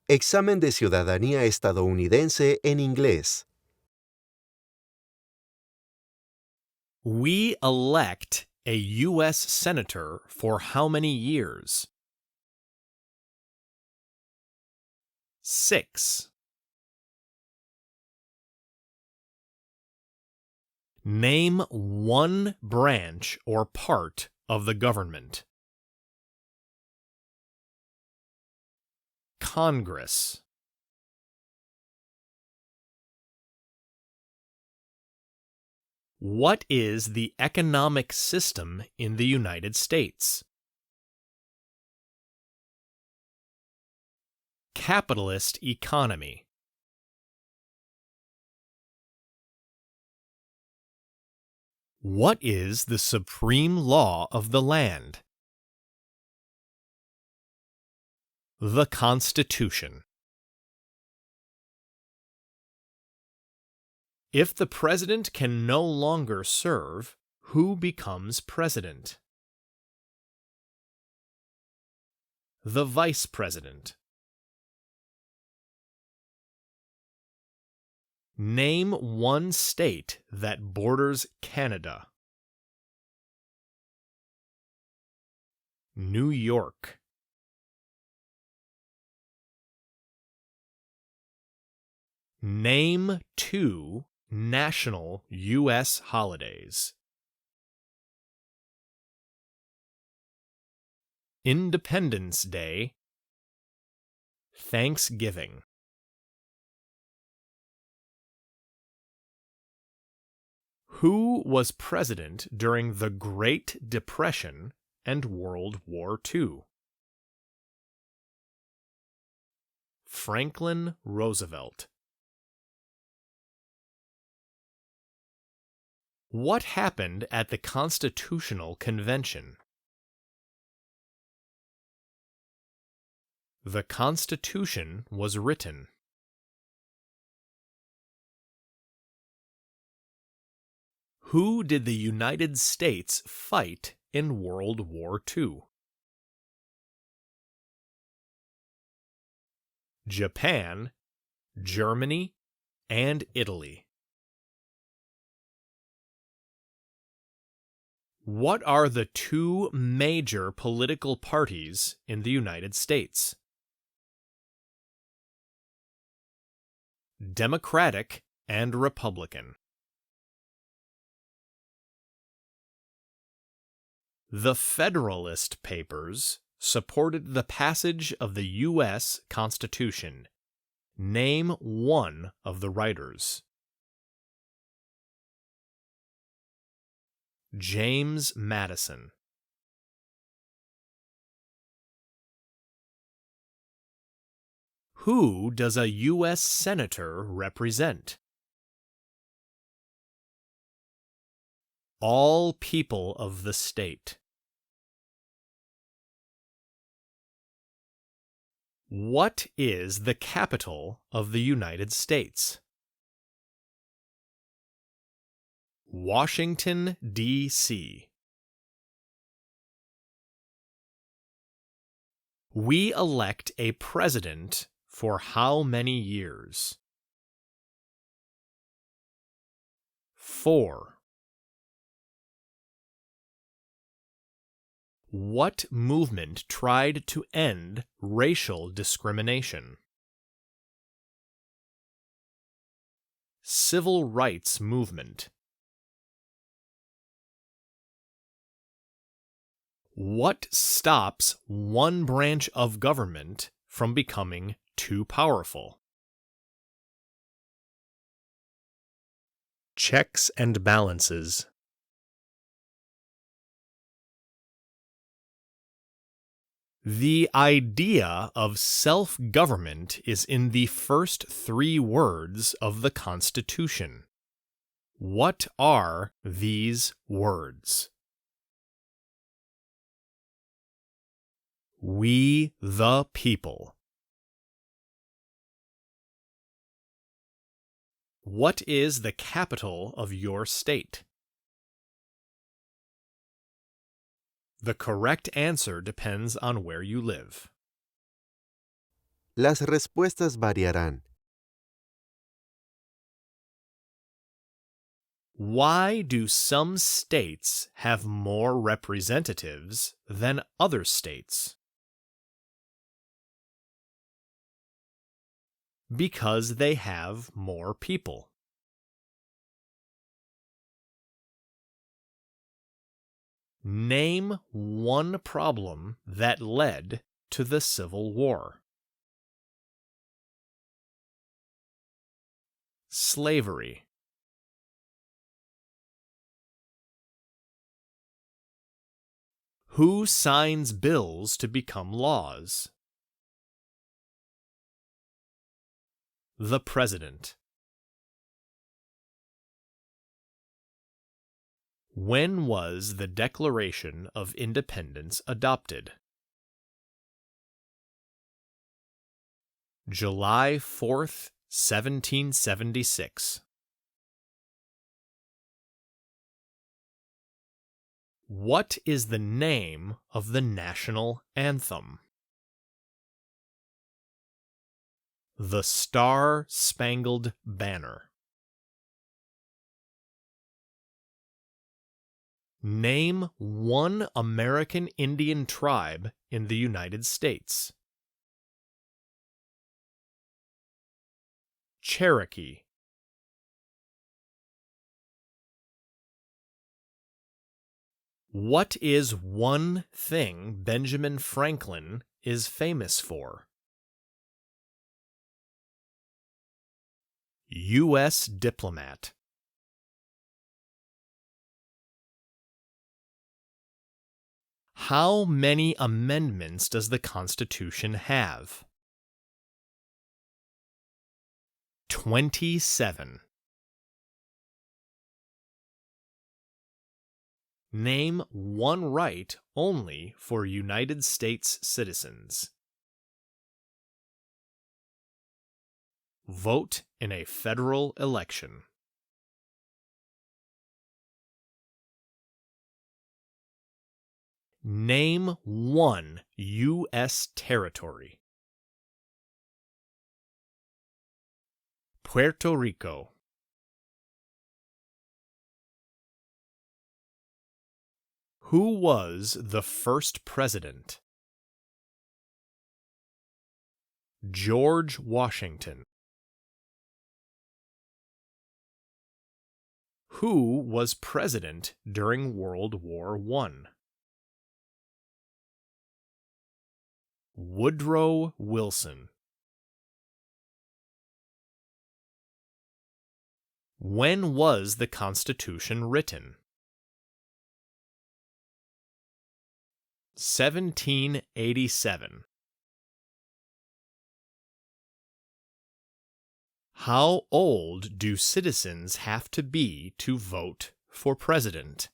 Examen de ciudadanía estadounidense en inglés. We elect a U.S. Senator for how many years? 6. Name one branch or part of the government. Congress. What is the economic system in the United States? Capitalist economy. What is the supreme law of the land? The Constitution. If the president can no longer serve, who becomes president? The vice president. Name one state that borders Canada. New York. Name two national U.S. holidays. Independence Day, Thanksgiving. Who was president during the Great Depression and World War II? Franklin Roosevelt. What happened at the Constitutional Convention? The Constitution was written. Who did the United States fight in World War II? Japan, Germany, and Italy. What are the two major political parties in the United States? Democratic and Republican. The Federalist Papers supported the passage of the U.S. Constitution. Name one of the writers. James Madison. Who does a U.S. Senator represent? All people of the state. What is the capital of the United States? Washington, D.C. We elect a president for how many years? 4. What movement tried to end racial discrimination? Civil rights movement. What stops one branch of government from becoming too powerful? Checks and balances. The idea of self-government is in the first 3 words of the Constitution. What are these words? We the people. What is the capital of your state? The correct answer depends on where you live. Las respuestas variarán. Why do some states have more representatives than other states? Because they have more people. Name one problem that led to the Civil War. Slavery. Who signs bills to become laws? The President. When was the Declaration of Independence adopted? July 4th, 1776. What is the name of the national anthem? The Star-Spangled Banner. Name one American Indian tribe in the United States. Cherokee. What is one thing Benjamin Franklin is famous for? U.S. diplomat. How many amendments does the Constitution have? 27. Name one right only for United States citizens. Vote in a federal election. Name one U.S. territory. Puerto Rico. Who was the first president? George Washington. Who was president during World War I? Woodrow Wilson. When was the Constitution written? 1787. How old do citizens have to be to vote for president?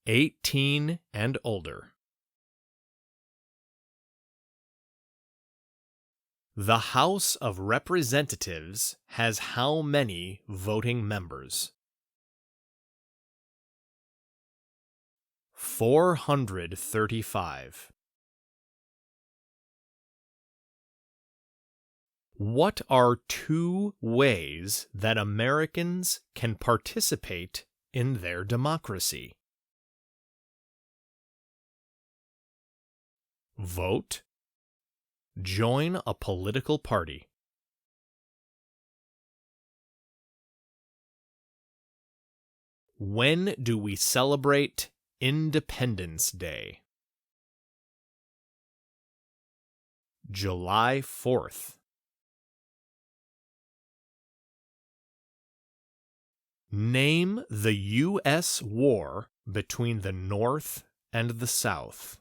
18 and older. The House of Representatives has how many voting members? 435. What are two ways that Americans can participate in their democracy? Vote. Join a political party. When do we celebrate Independence Day? July 4th. Name the U.S. war between the North and the South.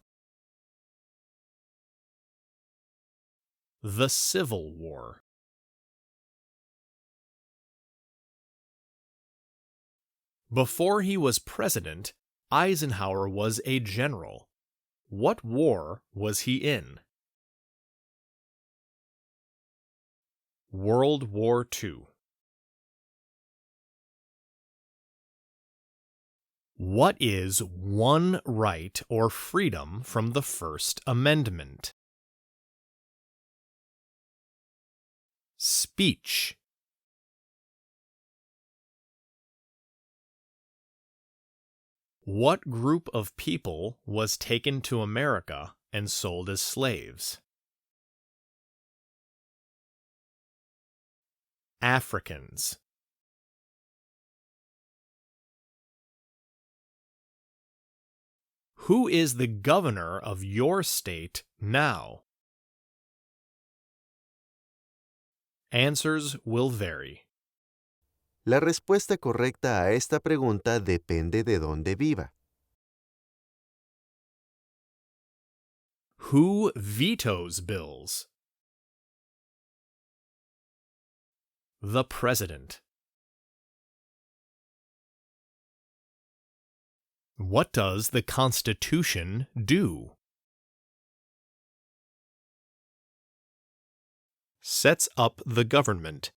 The Civil War. Before he was president, Eisenhower was a general. What war was he in? World War II. What is one right or freedom from the First Amendment? Speech. What group of people was taken to America and sold as slaves? Africans. Who is the governor of your state now? Answers will vary. La respuesta correcta a esta pregunta depende de dónde viva. Who vetoes bills? The President. What does the Constitution do? Sets up the government.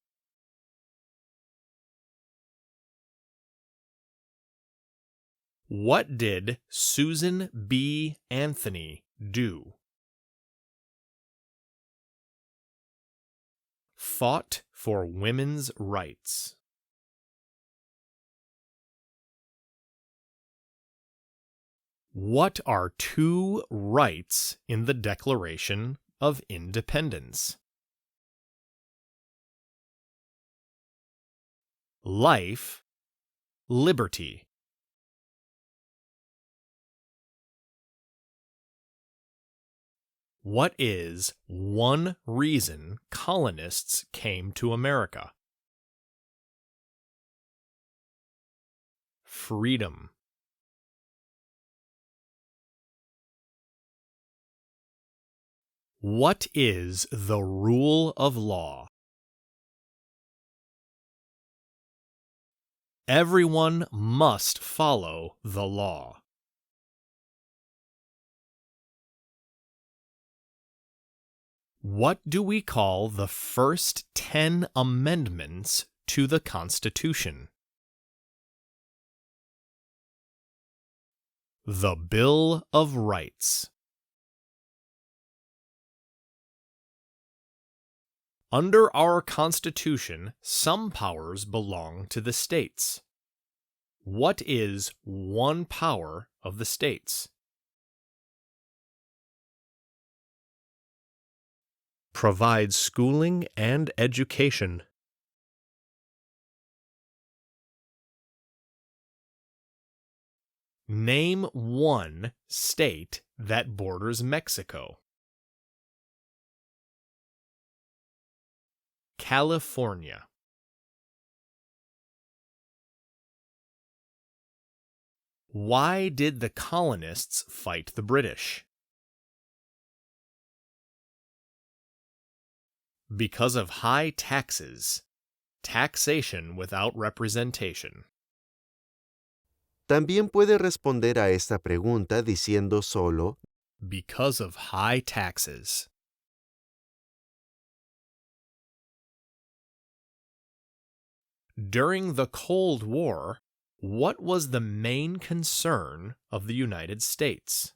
What did Susan B. Anthony do? Fought for women's rights. What are two rights in the Declaration of Independence? Life, liberty. What is one reason colonists came to America? Freedom. What is the rule of law? Everyone must follow the law. What do we call the first 10 amendments to the Constitution? The Bill of Rights. Under our Constitution, some powers belong to the states. What is one power of the states? Provide schooling and education. Name one state that borders Mexico. California. Why did the colonists fight the British? Because of high taxes. Taxation without representation. También puede responder a esta pregunta diciendo solo Because of high taxes. During the Cold War, what was the main concern of the United States?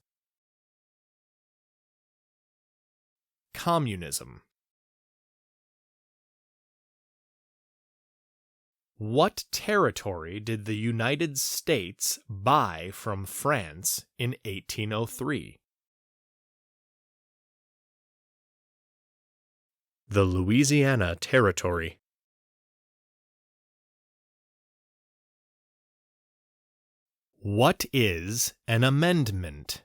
Communism. What territory did the United States buy from France in 1803? The Louisiana Territory. What is an amendment?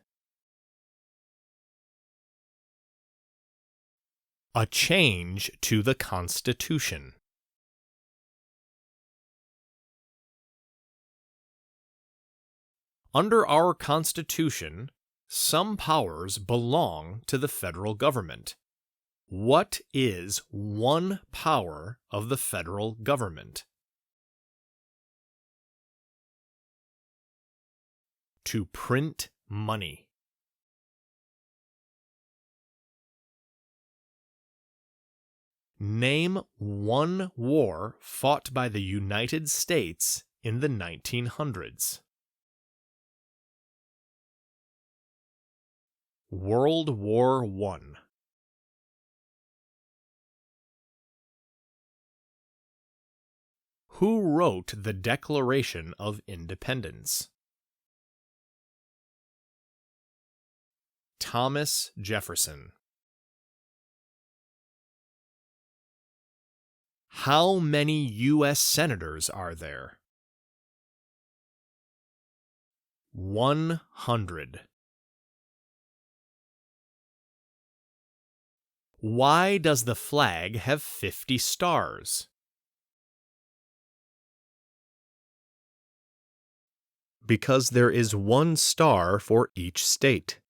A change to the Constitution. Under our Constitution, some powers belong to the federal government. What is one power of the federal government? To print money. Name one war fought by the United States in the 1900s. World War I. Who wrote the Declaration of Independence? Thomas Jefferson. How many U.S. senators are there? 100. Why does the flag have 50 stars? Because there is one star for each state.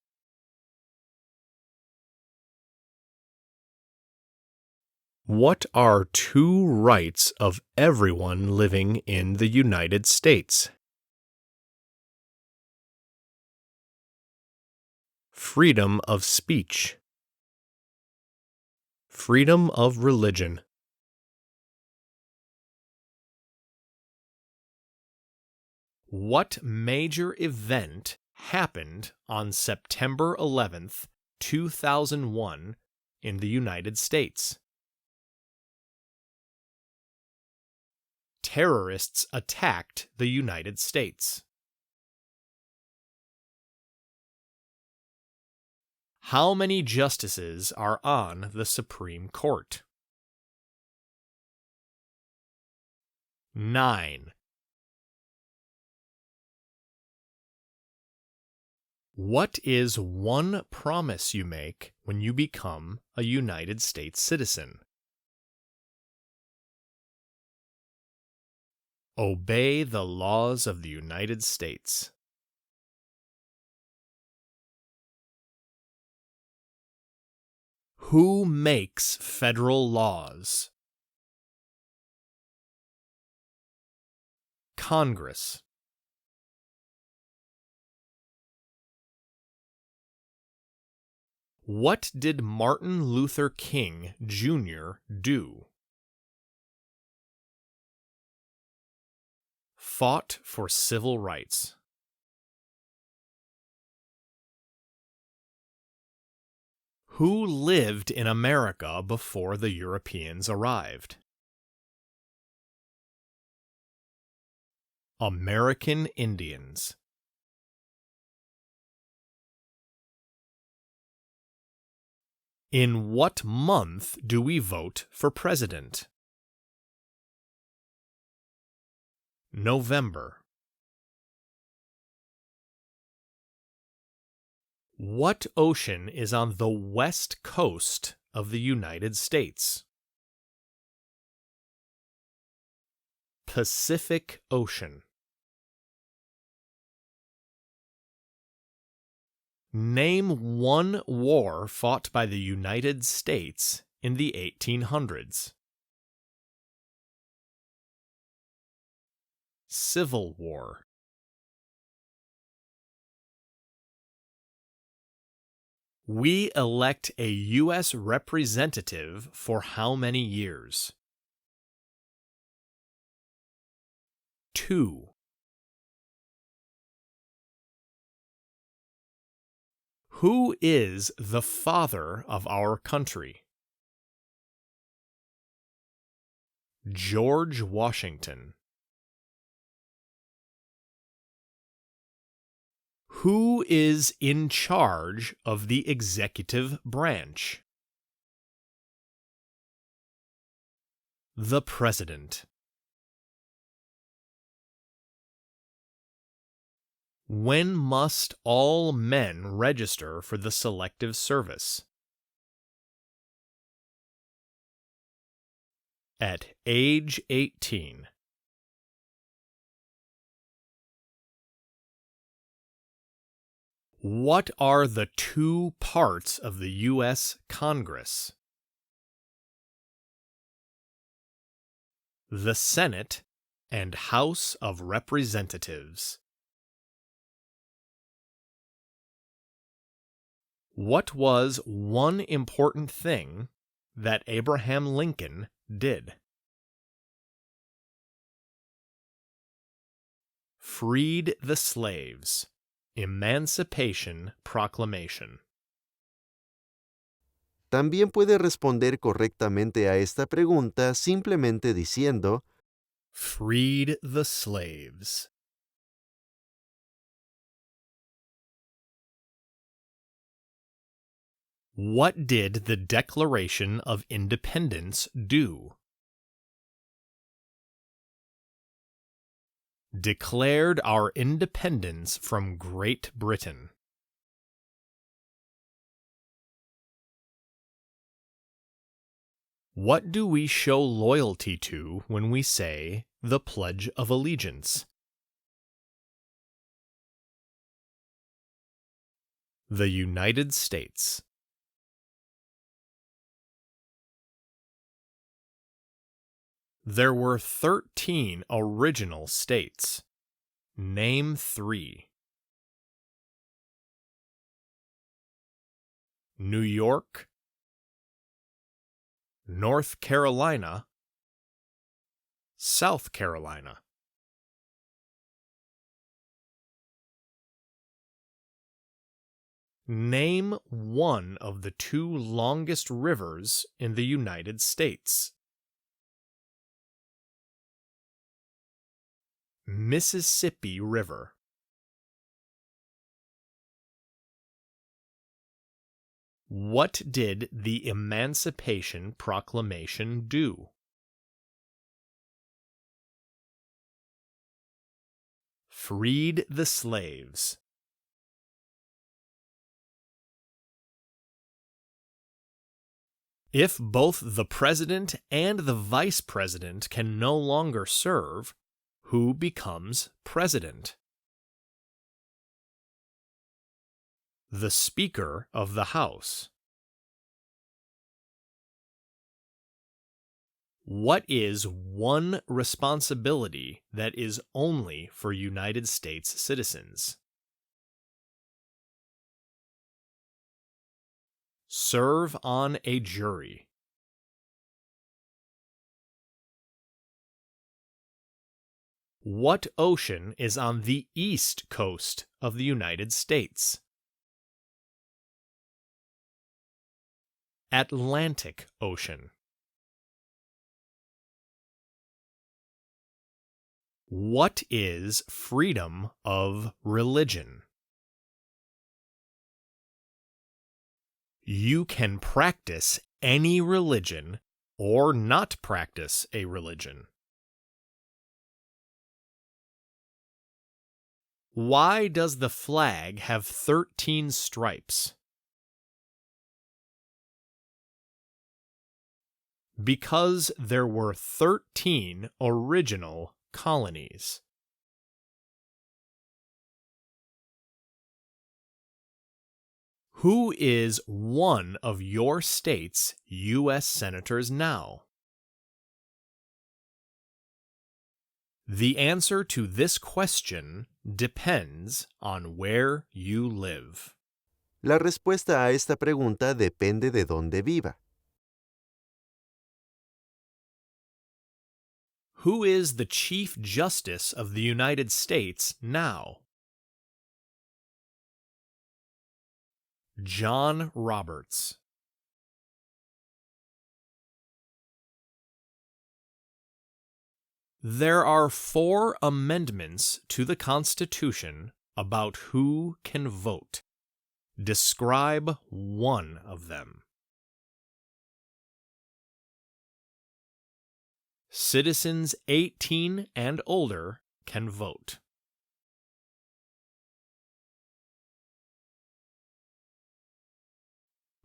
What are two rights of everyone living in the United States? Freedom of speech. Freedom of religion. What major event happened on September 11th, 2001 in the United States? Terrorists attacked the United States. How many justices are on the Supreme Court? 9. What is one promise you make when you become a United States citizen? Obey the laws of the United States. Who makes federal laws? Congress. What did Martin Luther King Jr. do? Fought for civil rights. Who lived in America before the Europeans arrived? American Indians. In what month do we vote for president? November. What ocean is on the west coast of the United States? Pacific Ocean. Name one war fought by the United States in the 1800s. Civil War. We elect a U.S. representative for how many years? 2. Who is the father of our country? George Washington. Who is in charge of the executive branch? The President. When must all men register for the Selective Service? At age 18. What are the two parts of the U.S. Congress? The Senate and House of Representatives. What was one important thing that Abraham Lincoln did? Freed the slaves. Emancipation Proclamation. También puede responder correctamente a esta pregunta simplemente diciendo, freed the slaves. What did the Declaration of Independence do? Declared our independence from Great Britain. What do we show loyalty to when we say the Pledge of Allegiance? The United States. There were 13 original states. Name 3. New York, North Carolina, South Carolina. Name one of the 2 longest rivers in the United States. Mississippi River. What did the Emancipation Proclamation do? Freed the slaves. If both the president and the vice president can no longer serve, who becomes president? The Speaker of the House. What is one responsibility that is only for United States citizens? Serve on a jury. What ocean is on the east coast of the United States? Atlantic Ocean. What is freedom of religion? You can practice any religion or not practice a religion. Why does the flag have 13 stripes? Because there were 13 original colonies. Who is one of your state's U.S. senators now? The answer to this question depends on where you live. la respuesta a esta pregunta depende de dónde viva. Who is the Chief Justice of the United States now? John Roberts. There are 4 amendments to the Constitution about who can vote. Describe one of them. Citizens 18 and older can vote.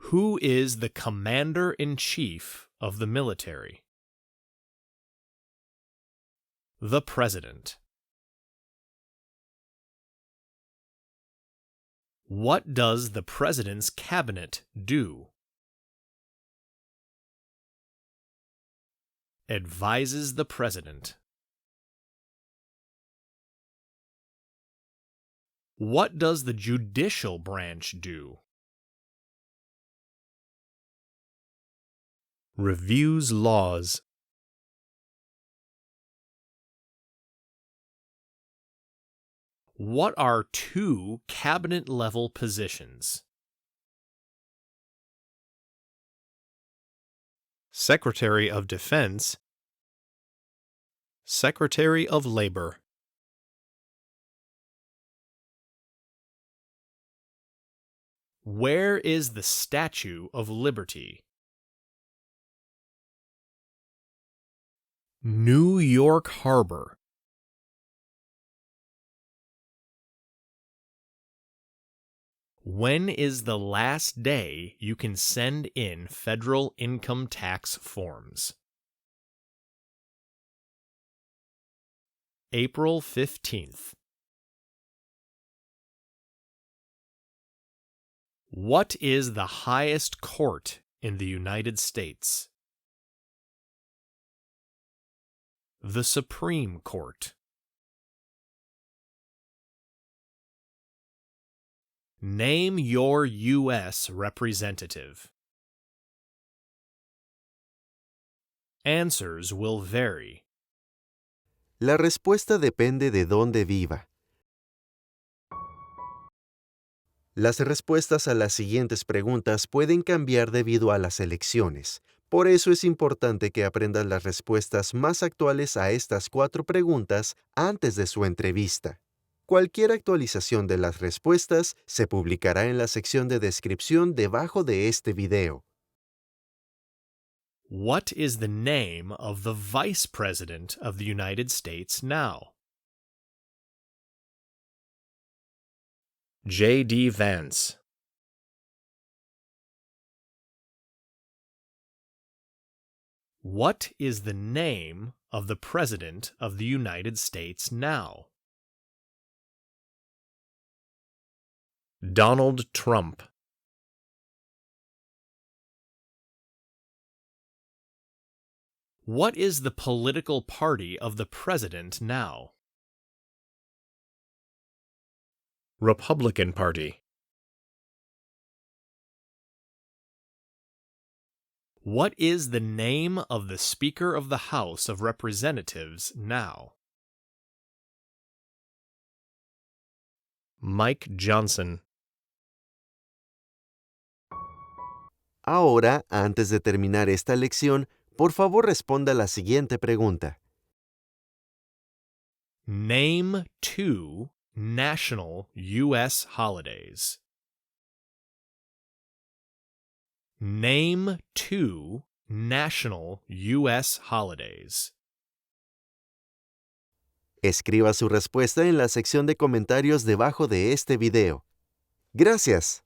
Who is the Commander-in-Chief of the military? The President. What does the President's cabinet do? Advises the President. What does the judicial branch do? Reviews laws. What are 2 cabinet-level positions? Secretary of Defense, Secretary of Labor. Where is the Statue of Liberty? New York Harbor. When is the last day you can send in federal income tax forms? April 15th. What is the highest court in the United States? The Supreme Court. Name your U.S. representative. Answers will vary. La respuesta depende de dónde viva. Las respuestas a las siguientes preguntas pueden cambiar debido a las elecciones. Por eso es importante que aprendas las respuestas más actuales a estas 4 preguntas antes de su entrevista. Cualquier actualización de las respuestas se publicará en la sección de descripción debajo de este video. What is the name of the Vice President of the United States now? J.D. Vance. What is the name of the President of the United States now? Donald Trump. What is the political party of the President now? Republican Party. What is the name of the Speaker of the House of Representatives now? Mike Johnson. Ahora, antes de terminar esta lección, por favor responda la siguiente pregunta. Name 2 national U.S. holidays. Name 2 national U.S. holidays. Escriba su respuesta en la sección de comentarios debajo de este video. ¡Gracias!